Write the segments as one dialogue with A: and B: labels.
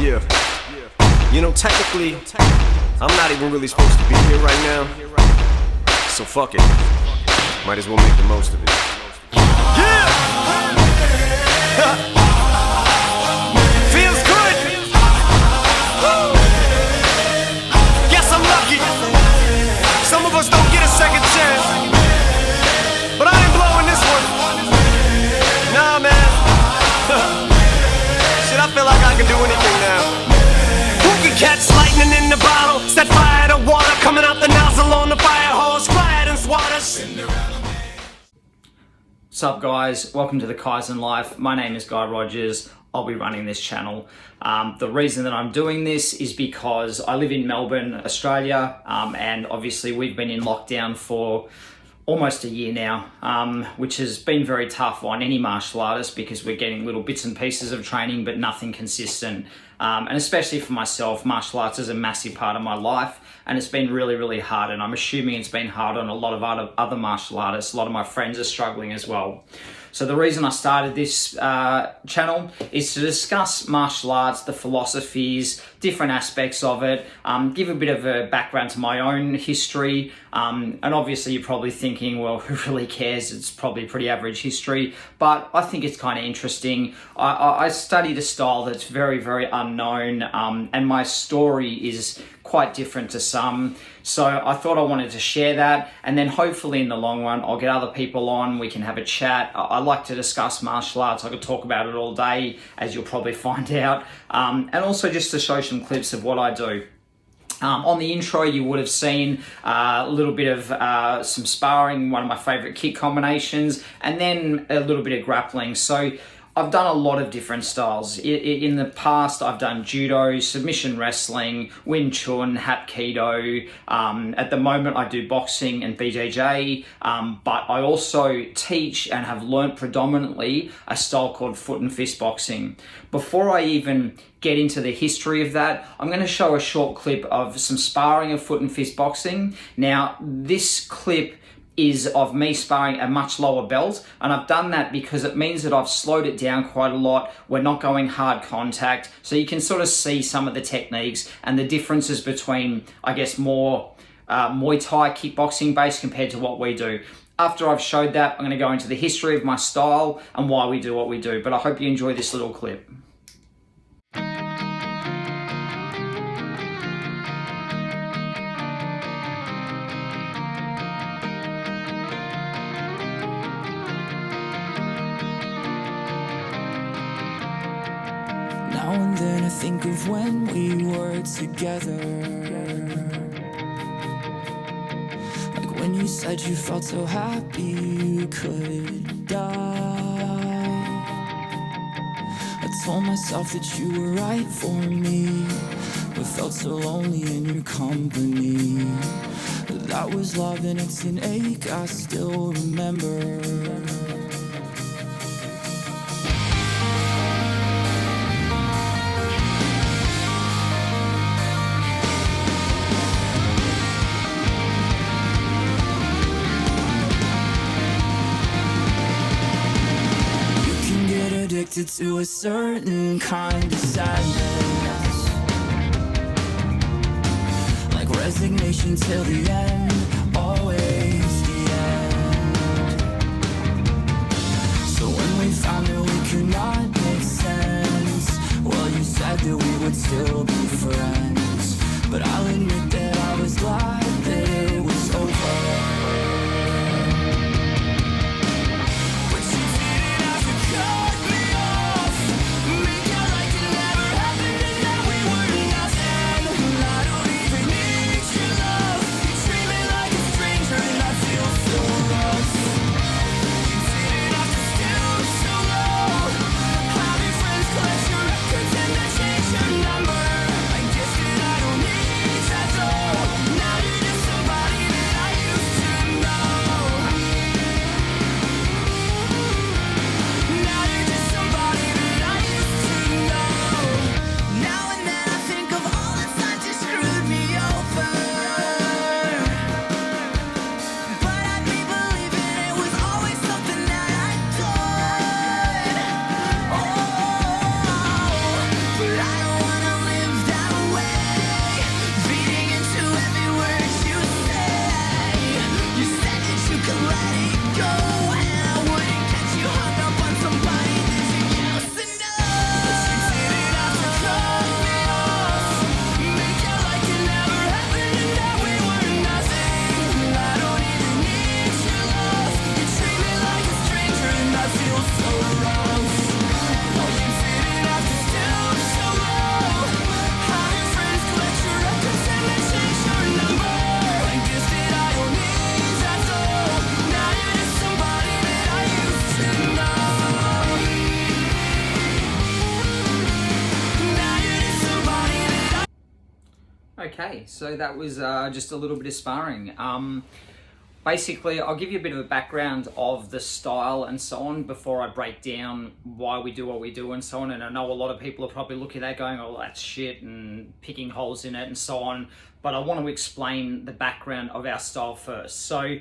A: Yeah. You know, technically, I'm not even really supposed to be here right now. So fuck it. Might as well make the most of it. Yeah! Feels good! Woo! Guess I'm lucky. Some of us don't get a second chance. But I ain't blowing this one. Nah, man. Shit, I feel like I can do anything now. Who can catch lightning in the bottle? Set fire to water coming out the nozzle on the fire hose. Quiet and swatters.
B: What's up, guys? Welcome to the Kaizen Life. My name is Guy Rogers. I'll be running this channel. The reason that I'm doing this is because I live in Melbourne, Australia, and obviously we've been in lockdown for almost a year now, which has been very tough on any martial artist because we're getting little bits and pieces of training, but nothing consistent. And especially for myself, martial arts is a massive part of my life, and it's been really, really hard. And I'm assuming it's been hard on a lot of other martial artists. A lot of my friends are struggling as well. So the reason I started this channel is to discuss martial arts, the philosophies, different aspects of it, give a bit of a background to my own history. And obviously you're probably thinking, well, who really cares? It's probably pretty average history, but I think it's kind of interesting. I studied a style that's very, very unknown, and my story is quite different to some. So I thought I wanted to share that, and then hopefully in the long run, I'll get other people on, we can have a chat. I like to discuss martial arts. I could talk about it all day, as you'll probably find out. And also just to show some clips of what I do. On the intro, you would have seen a little bit of some sparring, one of my favorite kick combinations, and then a little bit of grappling. So I've done a lot of different styles. In the past, I've done judo, submission wrestling, Wing Chun, Hapkido. At the moment, I do boxing and BJJ, but I also teach and have learnt predominantly a style called foot and fist boxing. Before I even get into the history of that, I'm going to show a short clip of some sparring of foot and fist boxing. Now, this clip is of me sparring a much lower belt, and I've done that because it means that I've slowed it down quite a lot. We're not going hard contact, so you can sort of see some of the techniques and the differences between, I guess, more Muay Thai kickboxing based compared to what we do. After I've showed that, I'm going to go into the history of my style and why we do what we do, but I hope you enjoy this little clip.
C: Now and then I think of when we were together, like when you said you felt so happy you could die. I told myself that you were right for me, but felt so lonely in your company. That was love and it's an ache I still remember. Addicted to a certain kind of sadness, like resignation till the end, always the end. So when we found that we could not make sense, well, you said that we would still be friends, but I'll admit that I was glad that it was over. Change your number. I guess that I don't need that.
B: Okay, so that was just a little bit of sparring. Basically, I'll give you a bit of a background of the style and so on before I break down why we do what we do and so on. And I know a lot of people are probably looking at that going, oh, that's shit, and picking holes in it and so on. But I want to explain the background of our style first. So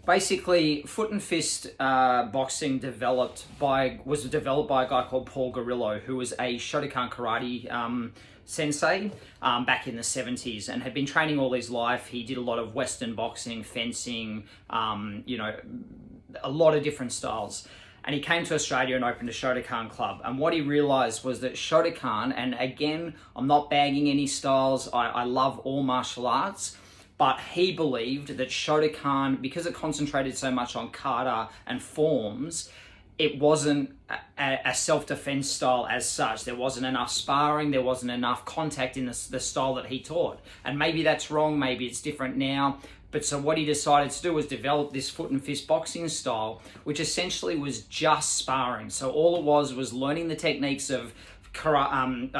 B: basically, foot and fist boxing was developed by a guy called Paul Garillo, who was a Shotokan karate sensei back in the 70s and had been training all his life. He did a lot of Western boxing, fencing, a lot of different styles. And he came to Australia and opened a Shotokan club. And what he realized was that Shotokan, and again, I'm not bagging any styles, I love all martial arts, but he believed that Shotokan, because it concentrated so much on kata and forms, it wasn't a self-defense style as such. There wasn't enough sparring, there wasn't enough contact in the style that he taught. And maybe that's wrong, maybe it's different now. But so what he decided to do was develop this foot and fist boxing style, which essentially was just sparring. So all it was learning the techniques of Shotokan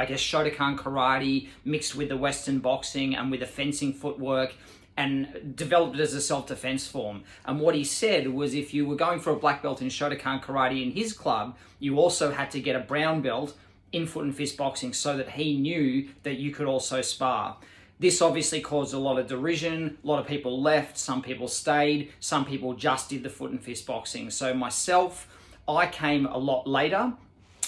B: karate mixed with the Western boxing and with the fencing footwork, and developed it as a self-defense form. And what he said was if you were going for a black belt in Shotokan karate in his club, you also had to get a brown belt in foot and fist boxing so that he knew that you could also spar. This obviously caused a lot of derision. A lot of people left, some people stayed, some people just did the foot and fist boxing. So myself, I came a lot later.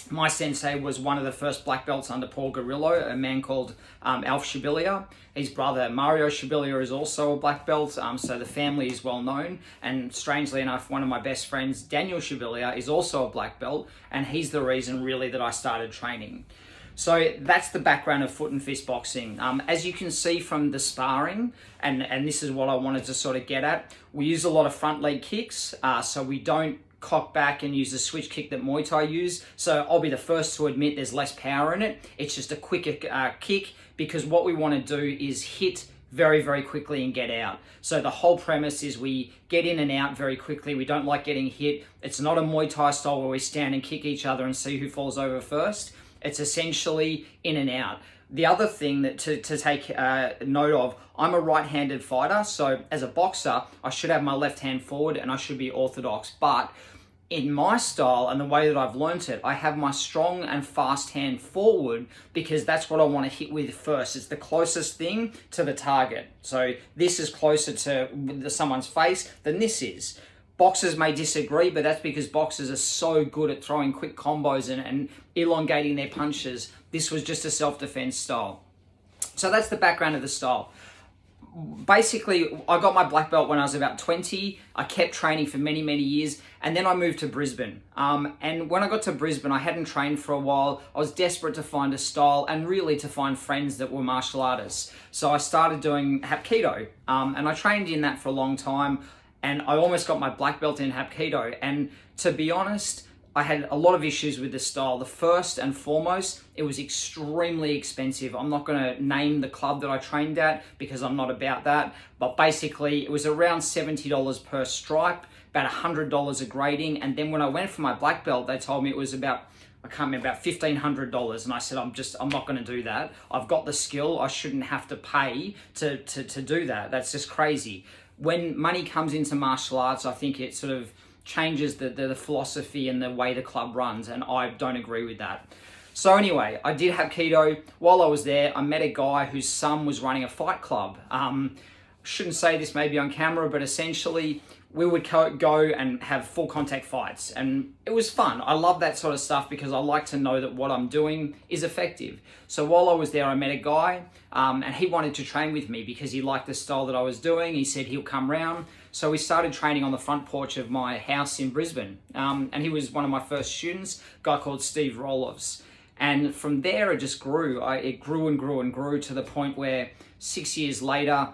B: My sensei was one of the first black belts under Paul Garillo, a man called Alf Shibilia. His brother Mario Shibilia is also a black belt, so the family is well known. And strangely enough, one of my best friends, Daniel Shibilia, is also a black belt, and he's the reason really that I started training. So that's the background of foot and fist boxing. As you can see from the sparring, and this is what I wanted to sort of get at, we use a lot of front leg kicks, so we don't cock back and use the switch kick that Muay Thai use. So I'll be the first to admit there's less power in it. It's just a quicker kick, because what we want to do is hit very, very quickly and get out. So the whole premise is we get in and out very quickly. We don't like getting hit. It's not a Muay Thai style where we stand and kick each other and see who falls over first. It's essentially in and out. The other thing that to take note of, I'm a right-handed fighter, so as a boxer, I should have my left hand forward and I should be orthodox. But in my style and the way that I've learnt it, I have my strong and fast hand forward because that's what I want to hit with first. It's the closest thing to the target. So this is closer to someone's face than this is. Boxers may disagree, but that's because boxers are so good at throwing quick combos and elongating their punches. This was just a self-defense style. So that's the background of the style. Basically, I got my black belt when I was about 20. I kept training for many, many years, and then I moved to Brisbane. And when I got to Brisbane, I hadn't trained for a while. I was desperate to find a style and really to find friends that were martial artists. So I started doing Hapkido, and I trained in that for a long time, and I almost got my black belt in Hapkido. And to be honest, I had a lot of issues with the style. The first and foremost, it was extremely expensive. I'm not going to name the club that I trained at because I'm not about that. But basically, it was around $70 per stripe, about $100 a grading. And then when I went for my black belt, they told me it was about, I can't remember, about $1,500. And I said, I'm not going to do that. I've got the skill. I shouldn't have to pay to do that. That's just crazy. When money comes into martial arts, I think it sort of changes the philosophy and the way the club runs, and I don't agree with that. So anyway, I did Hapkido. While I was there, I met a guy whose son was running a fight club. Shouldn't say this maybe on camera, but essentially we would go and have full contact fights, and it was fun. I love that sort of stuff because I like to know that what I'm doing is effective. So while I was there, I met a guy, and he wanted to train with me because he liked the style that I was doing. He said he'll come round. So we started training on the front porch of my house in Brisbane. And he was one of my first students, a guy called Steve Rolovs. And from there, it just grew. It grew and grew and grew to the point where 6 years later,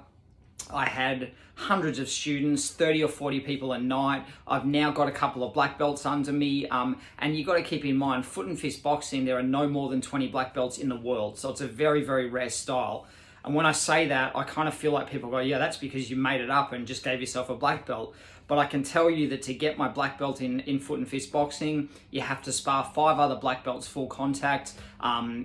B: I had hundreds of students, 30 or 40 people a night. I've now got a couple of black belts under me. And you've got to keep in mind, foot and fist boxing, there are no more than 20 black belts in the world. So it's a very, very rare style. And when I say that, I kind of feel like people go, yeah, that's because you made it up and just gave yourself a black belt. But I can tell you that to get my black belt in foot and fist boxing, you have to spar 5 other black belts full contact.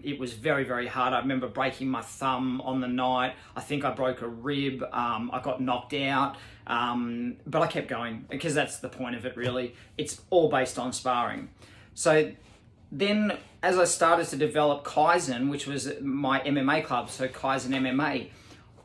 B: It was very, very hard. I remember breaking my thumb on the night. I think I broke a rib. I got knocked out. But I kept going because that's the point of it, really. It's all based on sparring. So then as I started to develop Kaizen, which was my MMA club, so Kaizen MMA,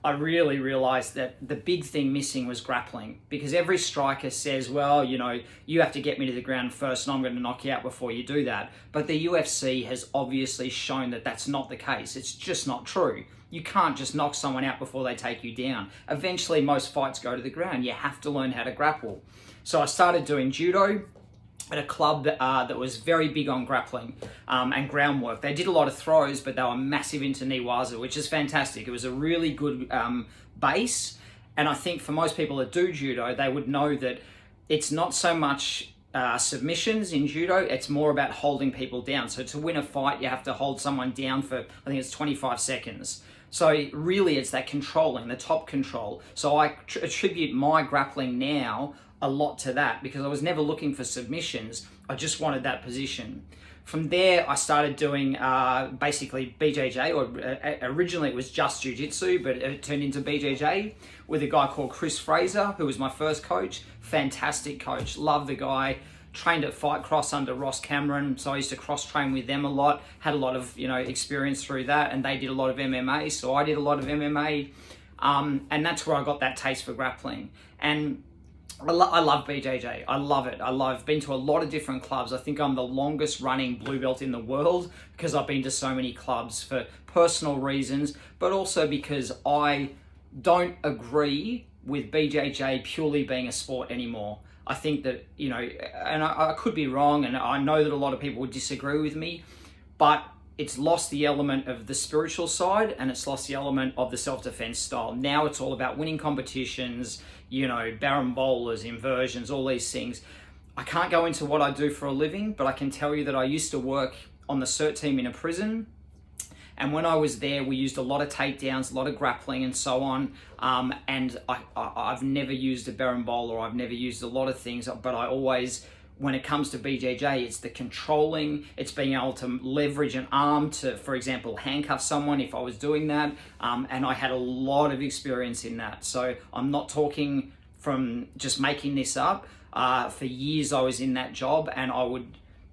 B: I really realized that the big thing missing was grappling, because every striker says, well, you know, you have to get me to the ground first and I'm going to knock you out before you do that. But the UFC has obviously shown that that's not the case. It's just not true. You can't just knock someone out before they take you down. Eventually, most fights go to the ground. You have to learn how to grapple. So I started doing judo at a club that was very big on grappling and groundwork. They did a lot of throws, but they were massive into niwaza, which is fantastic. It was a really good base. And I think for most people that do judo, they would know that it's not so much submissions in judo, it's more about holding people down. So to win a fight, you have to hold someone down for, I think it's 25 seconds. So really it's that controlling, the top control. So I attribute my grappling now a lot to that, because I was never looking for submissions. I just wanted that position. From there, I started doing basically BJJ, or originally it was just jiu-jitsu, but it turned into BJJ with a guy called Chris Fraser, who was my first coach. Fantastic coach, love the guy. Trained at Fight Cross under Ross Cameron, so I used to cross-train with them a lot. Had a lot of, you know, experience through that, and they did a lot of MMA, so I did a lot of MMA, and that's where I got that taste for grappling. And I love BJJ. I love it. I've been to a lot of different clubs. I think I'm the longest running blue belt in the world because I've been to so many clubs for personal reasons, but also because I don't agree with BJJ purely being a sport anymore. I think that, you know, and I could be wrong, and I know that a lot of people would disagree with me, but it's lost the element of the spiritual side, and it's lost the element of the self-defense style. Now it's all about winning competitions, you know, Baron bowlers, inversions, all these things. I can't go into what I do for a living, but I can tell you that I used to work on the CERT team in a prison. And when I was there, we used a lot of takedowns, a lot of grappling and so on. And I've never used a Baron bowler, I've never used a lot of things, but I always, when it comes to BJJ, it's the controlling, it's being able to leverage an arm to, for example, handcuff someone if I was doing that. And I had a lot of experience in that. So I'm not talking from just making this up. For years I was in that job, and I would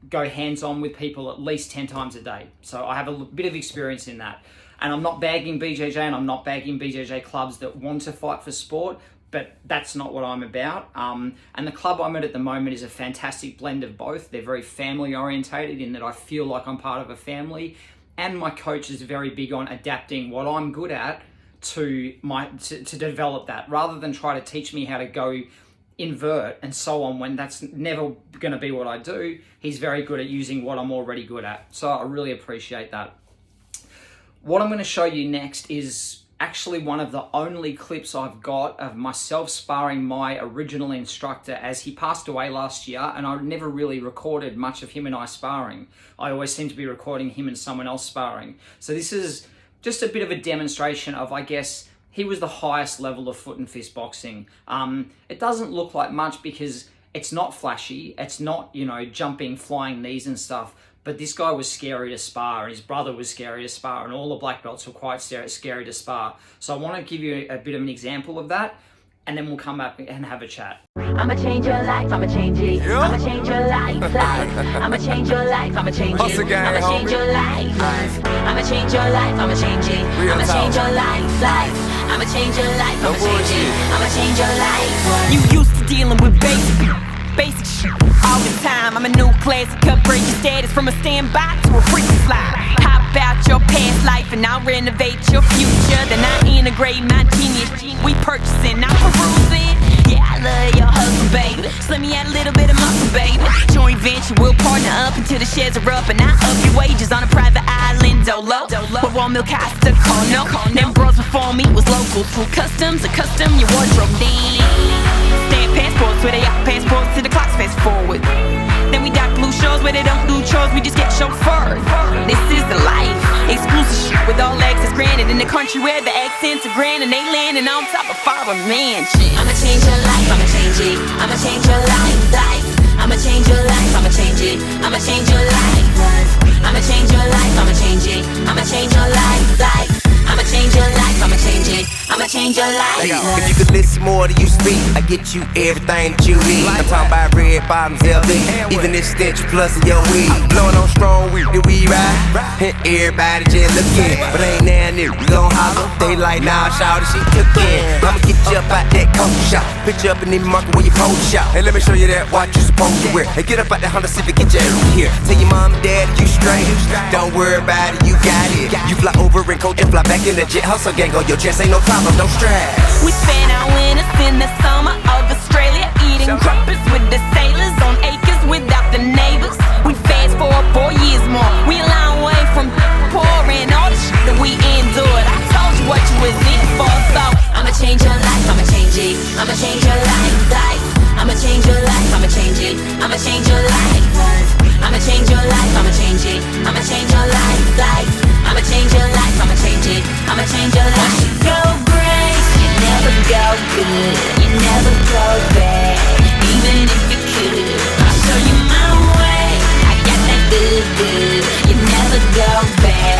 B: go hands-on with people at least 10 times a day. So I have a bit of experience in that. And I'm not bagging BJJ, and I'm not bagging BJJ clubs that want to fight for sport, but that's not what I'm about. And the club I'm at the moment is a fantastic blend of both. They're very family orientated in that I feel like I'm part of a family, and my coach is very big on adapting what I'm good at to develop that, rather than try to teach me how to go invert and so on when that's never going to be what I do. He's very good at using what I'm already good at. So I really appreciate that. What I'm going to show you next is actually one of the only clips I've got of myself sparring my original instructor, as he passed away last year, and I never really recorded much of him and I sparring. I always seem to be recording him and someone else sparring. So this is just a bit of a demonstration of, I guess, he was the highest level of foot and fist boxing. It doesn't look like much because it's not flashy. It's not, you know, jumping, flying knees and stuff. But this guy was scary to spar, and his brother was scary to spar, and all the black belts were quite scary to spar. So I want to give you a bit of an example of that, and then we'll come back and have a chat.
D: I'ma change your life, I'ma change it.
A: Yeah.
D: I'ma change your life. I'ma change your life, I'ma change
A: Hustle
D: it.
A: gang,
D: I'ma change
A: homie.
D: your life. I'ma change your life, I'ma change it.
A: Real
D: I'ma
A: talk.
D: change your life. I'ma change your life,
A: No
D: I'ma change it.
A: bullshit.
D: I'ma change your life.
E: You used to dealing with basic shit all the time. I'm a new classic, upgrade your status from a standby to a freaking slide. Hop out your past life and I'll renovate your future. Then I integrate my genius. We purchasing, I'm perusing. Yeah, I love your hustle, baby. So let me add a little bit of muscle, baby. Joint venture, we'll partner up until the shares are up, and I up your wages on a private island, dolo. With one milk house to Kono. Them bros before me was local. Through customs, a custom your wardrobe. Stamp passports where they are passports to the clocks fast forward. Then we dock blue shows where they don't do chores, we just get chauffeured. This is the life, exclusive shit with all access granted in the country where the accents are grand and they landing on top of foreign mansions.
D: I'ma change your life, I'ma change it. I'ma change your life, life. I'ma change your life, I'ma change it. I'ma change your life, life. I'ma change your life, I'ma change it. I'ma change your life, life. I'ma change your life, I'ma change it. I'ma change your life.
F: If you could listen more than you speak, I get you everything that you need. I'm talking about red bottoms, LB, even this stench plus in your weed. Blowing on strong weed, do we ride? And everybody just looking, but ain't now nigga, we gon' holler. They like, nah, shout she cookin'. I'ma get you up out that coke shop, put you up in the market where you pose shop. Hey, let me show you that watch you supposed to wear. Hey, get up out that Honda Civic, get your ass here. Tell your mom and dad you straight. Don't worry about it, you got it. You fly over in coach and fly back in the jet. Hustle gang on your chest, ain't no problem, don't stress.
E: We spent our winters in the summer of Australia, eating crumpets with the sailors on acres without the neighbors. We fast forward 4 years more. We a long way from poor and all the shit that we endured. I told you what you was in for, so
D: I'ma change your life, I'ma change it. I'ma change your life, life. I'ma change your life, I'ma change it. I'ma change your life, life. I'ma change your life, I'ma change it. I'ma change your life, life. I'ma change your life, I'ma change it. I'ma change your life. Go great, you never go good, you never go bad. Even if you could, I'll show you my way. I got that good, good. You never go bad,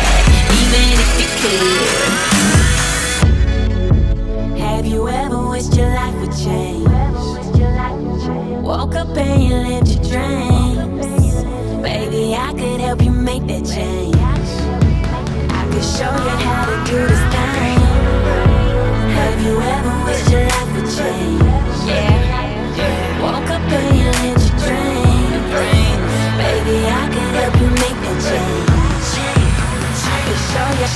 D: even if you could. Have you ever wished your life would change? Woke up and you lived your dreams. Baby, I could help you make that change. I could show you how to do this thing. Have you ever wished your life would change? Yeah. Woke up and you lived your dreams. Baby, I could help you make that change. I could show you.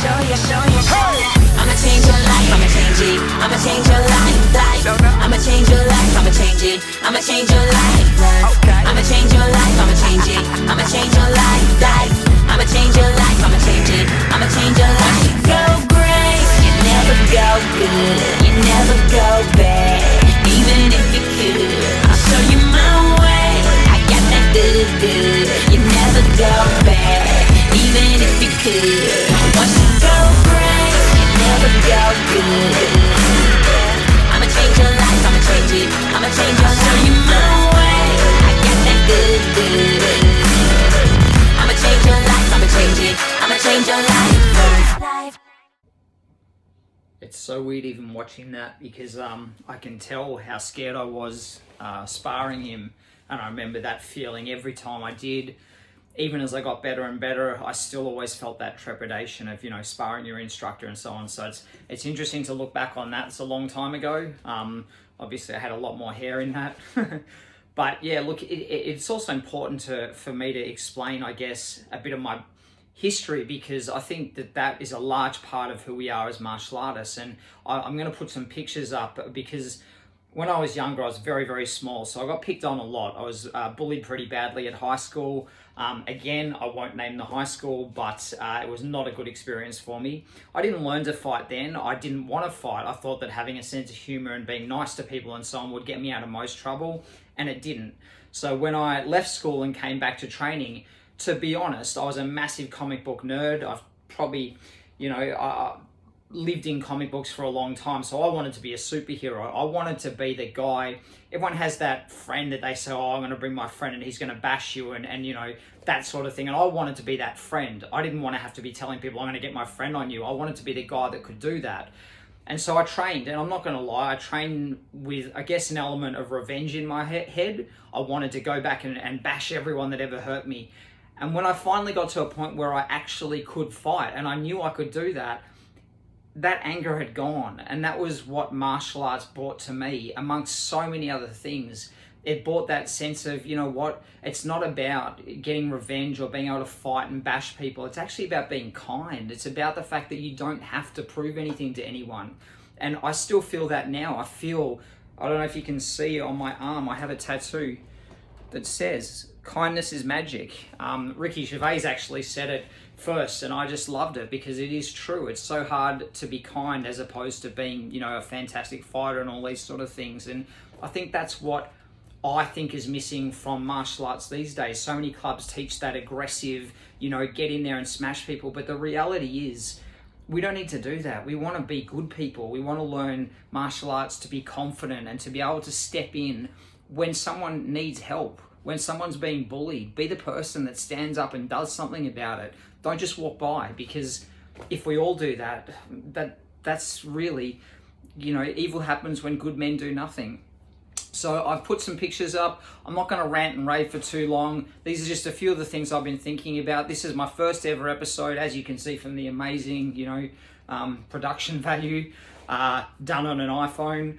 D: I'ma change your life, I'ma change it. I'ma change your life, life. I'ma change your life, I'ma change it. I'ma change your life, life. I'ma change your life, I'ma change it. I'ma change your life, life. I'ma change your life, I'ma change it. I'ma change your life. Go great, you never go good, you never go bad. Even if you could, I'll show you my way. I got that good, good. You never go bad, even if you could. Once you go great, you never go good. I'ma change your life, I'ma change it. I'ma change your life. Show you my way. I got that good, good. I'ma change your life, I'ma change it. I'ma change your life.
B: It's so weird even watching that because I can tell how scared I was sparring him, and I remember that feeling every time I did. Even as I got better and better, I still always felt that trepidation of, sparring your instructor and so on. So it's interesting to look back on that. It's a long time ago. Obviously I had a lot more hair in that. But yeah, look, it's also important for me to explain, I guess, a bit of my history, because I think that is a large part of who we are as martial artists. And I'm going to put some pictures up because when I was younger, I was very, very small. So I got picked on a lot. I was bullied pretty badly at high school. Again, I won't name the high school, but it was not a good experience for me. I didn't learn to fight then. I didn't want to fight. I thought that having a sense of humor and being nice to people and so on would get me out of most trouble, and it didn't. So when I left school and came back to training, to be honest, I was a massive comic book nerd. I've probably, lived in comic books for a long time, so I wanted to be a superhero. I wanted to be the guy. Everyone has that friend that they say, oh, I'm going to bring my friend and he's going to bash you and that sort of thing. And I wanted to be that friend. I didn't want to have to be telling people I'm going to get my friend on you. I wanted to be the guy that could do that. And so I trained, and I'm not going to lie, I trained with, I guess, an element of revenge in my head. I wanted to go back and bash everyone that ever hurt me. And when I finally got to a point where I actually could fight and I knew I could do that, that anger had gone. And that was what martial arts brought to me, amongst so many other things. It brought that sense of, it's not about getting revenge or being able to fight and bash people. It's actually about being kind. It's about the fact that you don't have to prove anything to anyone. And I still feel that now. I don't know if you can see on my arm, I have a tattoo that says, kindness is magic. Ricky Gervais actually said it first, and I just loved it because it is true. It's so hard to be kind as opposed to being, a fantastic fighter and all these sort of things. And I think that's what I think is missing from martial arts these days. So many clubs teach that aggressive, get in there and smash people. But the reality is, we don't need to do that. We want to be good people. We want to learn martial arts to be confident and to be able to step in when someone needs help, when someone's being bullied. Be the person that stands up and does something about it. Don't just walk by, because if we all do that, that's really, evil happens when good men do nothing. So I've put some pictures up. I'm not going to rant and rave for too long. These are just a few of the things I've been thinking about. This is my first ever episode, as you can see from the amazing, production value, done on an iPhone.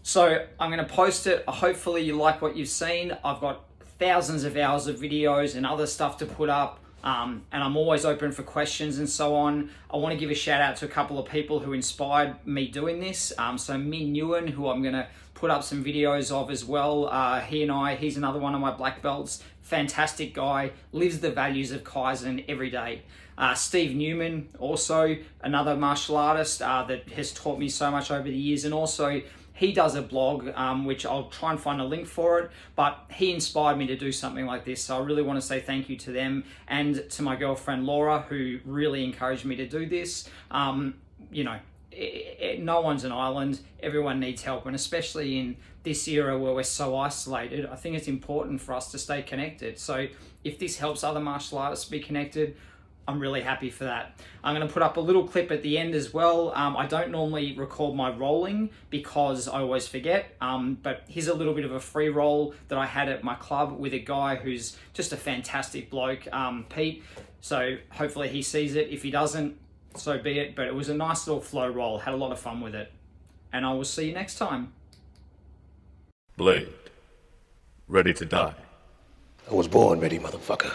B: So I'm going to post it. Hopefully you like what you've seen. I've got thousands of hours of videos and other stuff to put up. And I'm always open for questions and so on. I want to give a shout out to a couple of people who inspired me doing this. So Min Nguyen, who I'm going to put up some videos of as well. He's another one of my black belts. Fantastic guy, lives the values of Kaizen every day. Steve Newman, also another martial artist that has taught me so much over the years. And also he does a blog, which I'll try and find a link for it, but he inspired me to do something like this. So I really want to say thank you to them and to my girlfriend Laura, who really encouraged me to do this. No one's an island. Everyone needs help, and especially in this era where we're so isolated, I think it's important for us to stay connected. So if this helps other martial artists be connected, I'm really happy for that. I'm going to put up a little clip at the end as well. I don't normally record my rolling because I always forget, but here's a little bit of a free roll that I had at my club with a guy who's just a fantastic bloke, Pete. So hopefully he sees it. If he doesn't, so be it. But it was a nice little flow roll. Had a lot of fun with it. And I will see you next time.
G: Blade, ready to die.
H: I was born ready, motherfucker.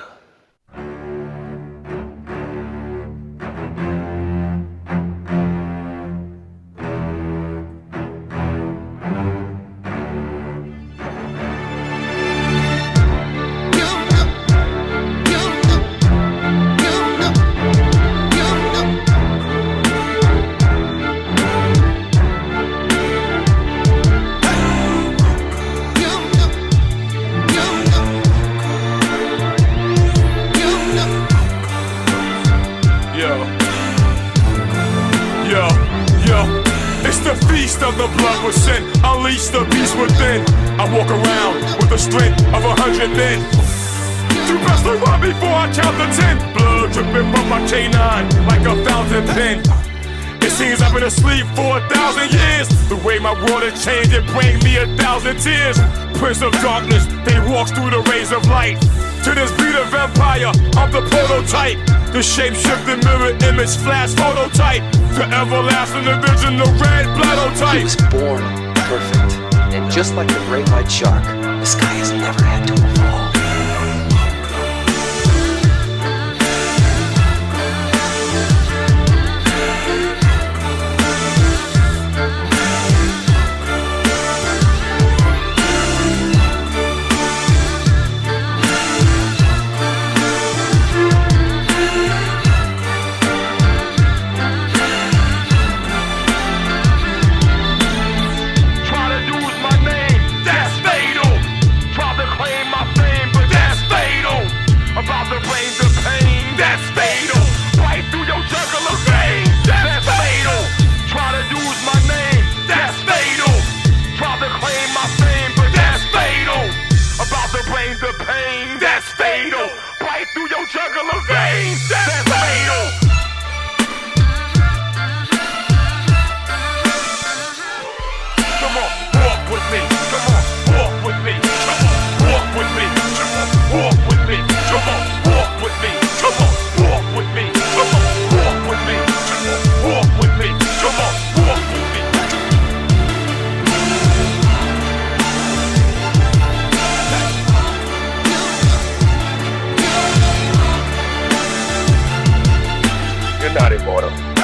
G: Of the blood was sent, unleash the beast within. I walk around with the strength of 100 men. You best to run before I count to 10. Blood dripping from my canine like a fountain pen. It seems I've been asleep for 1,000 years. The way my world has changed, it brings me 1,000 tears. Prince of darkness, they walk through the rays of light. To this beat of empire, I'm the prototype. The shape-shifting mirror image flash phototype. The everlasting division, the red blood-o-type.
I: He was born perfect. And just like the great white shark, the sky has never had to fall.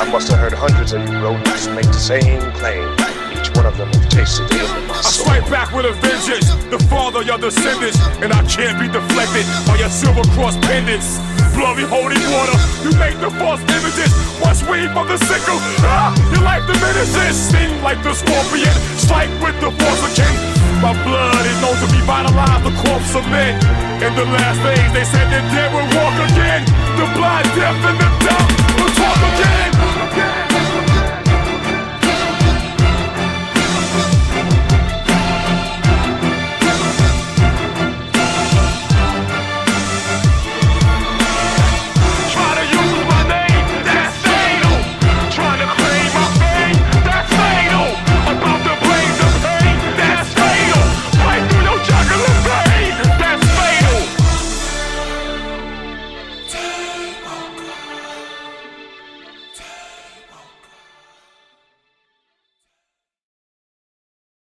H: I must have heard hundreds of you rodents make the same claim. Each one of them have tasted the end of my soul.
G: I strike back with a vengeance, the father of your descendants, and I can't be deflected by your silver cross pendants. Bloody holy water, you make the false images. Once weed from the sickle, your life diminishes. Sting like the scorpion, strike with the force of kin. My blood is known to revitalize the corpse of men. In the last days, they said that they would walk again. The blind, deaf, and the dumb.